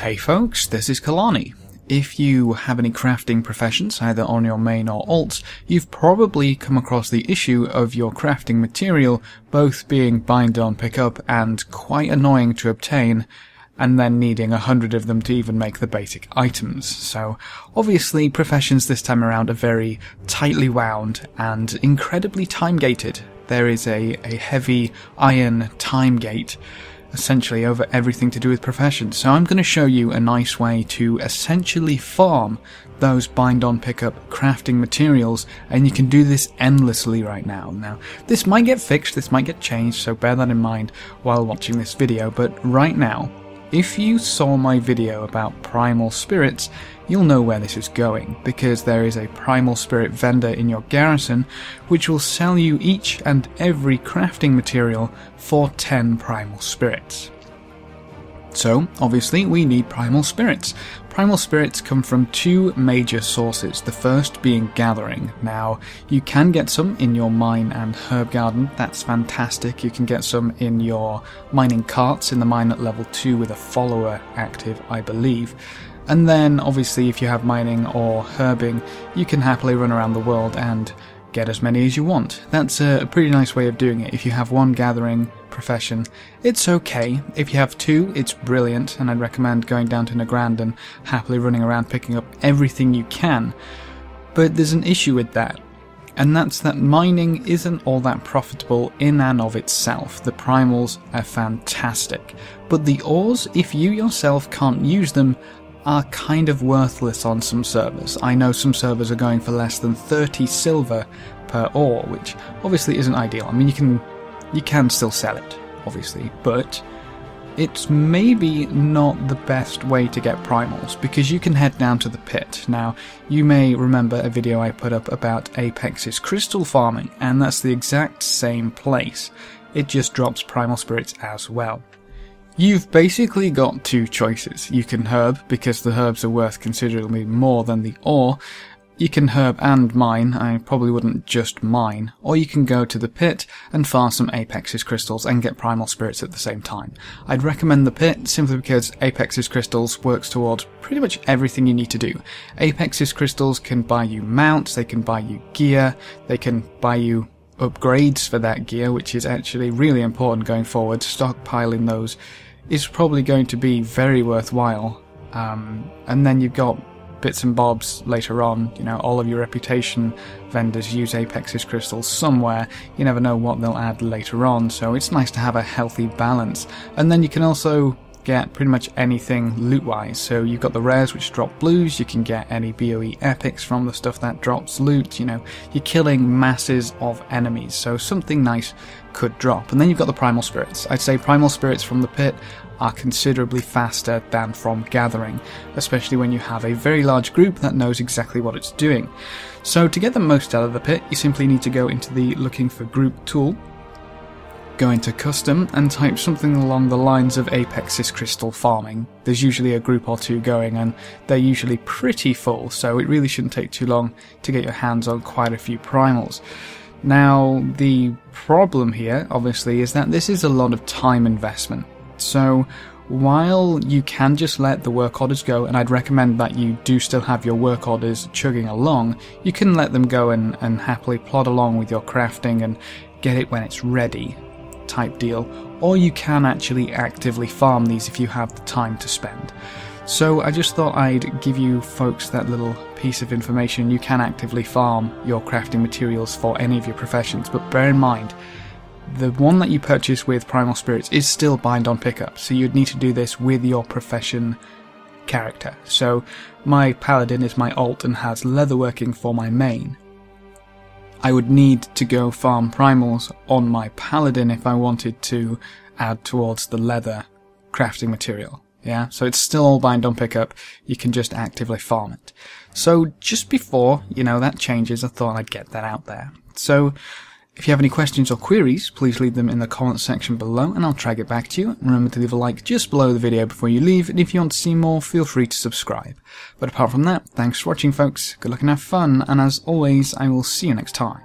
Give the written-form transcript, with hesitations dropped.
Hey folks, this is Kalani. If you have any crafting professions, either on your main or alts, you've probably come across the issue of your crafting material both being bind on pickup and quite annoying to obtain, and then needing 100 of them to even make the basic items. So obviously professions this time around are very tightly wound and incredibly time gated. There is a heavy iron time gate essentially over everything to do with professions. So I'm going to show you a nice way to essentially farm those bind on pickup crafting materials, and you can do this endlessly right now. Now this might get fixed, this might get changed, so bear that in mind while watching this video, but right now, if you saw my video about primal spirits, you'll know where this is going, because there is a primal spirit vendor in your garrison which will sell you each and every crafting material for 10 primal spirits. So obviously we need primal spirits. Primal spirits come from two major sources, the first being gathering. Now you can get some in your mine and herb garden, that's fantastic. You can get some in your mining carts in the mine at level 2 with a follower active, I believe. And then obviously if you have mining or herbing, you can happily run around the world and get as many as you want. That's a pretty nice way of doing it. If you have one gathering profession, it's okay. If you have two, it's brilliant, and I'd recommend going down to Nagrand and happily running around picking up everything you can. But there's an issue with that, and that's that mining isn't all that profitable in and of itself. The primals are fantastic, but the ores, if you yourself can't use them, are kind of worthless on some servers. I know some servers are going for less than 30 silver per ore, which obviously isn't ideal. I mean, you can still sell it, obviously, but it's maybe not the best way to get primals, because you can head down to the pit. Now, you may remember a video I put up about Apex's crystal farming, and that's the exact same place. It just drops primal spirits as well. You've basically got two choices. You can herb, because the herbs are worth considerably more than the ore. You can herb and mine, I probably wouldn't just mine, or you can go to the pit and farm some Apex's crystals and get primal spirits at the same time. I'd recommend the pit simply because Apex's crystals works towards pretty much everything you need to do. Apex's crystals can buy you mounts, they can buy you gear, they can buy you upgrades for that gear, which is actually really important going forward. Stockpiling those is probably going to be very worthwhile. And then you've got bits and bobs later on. You know, all of your reputation vendors use Apex's crystals somewhere. You never know what they'll add later on, so it's nice to have a healthy balance. And then you can also get pretty much anything loot-wise. So you've got the rares which drop blues, you can get any BoE epics from the stuff that drops loot. You know, you're killing masses of enemies, so something nice could drop. And then you've got the primal spirits. I'd say primal spirits from the pit are considerably faster than from gathering, especially when you have a very large group that knows exactly what it's doing. So to get the most out of the pit, you simply need to go into the looking for group tool, go into custom and type something along the lines of Apex's crystal farming. There's usually a group or two going, and they're usually pretty full, so it really shouldn't take too long to get your hands on quite a few primals. Now, the problem here, obviously, is that this is a lot of time investment. So, while you can just let the work orders go, and I'd recommend that you do still have your work orders chugging along, you can let them go and happily plod along with your crafting and get it when it's ready, type deal. Or you can actually actively farm these if you have the time to spend. So I just thought I'd give you folks that little piece of information. You can actively farm your crafting materials for any of your professions, but bear in mind, the one that you purchase with primal spirits is still bind on pickup, so you'd need to do this with your profession character. So my paladin is my alt and has leatherworking for my main. I would need to go farm primals on my paladin if I wanted to add towards the leather crafting material. Yeah, so it's still all bind on pickup, you can just actively farm it. So just before, you know, that changes, I thought I'd get that out there. So if you have any questions or queries, please leave them in the comments section below and I'll try to get back to you. Remember to leave a like just below the video before you leave, and if you want to see more, feel free to subscribe. But apart from that, thanks for watching folks, good luck and have fun, and as always, I will see you next time.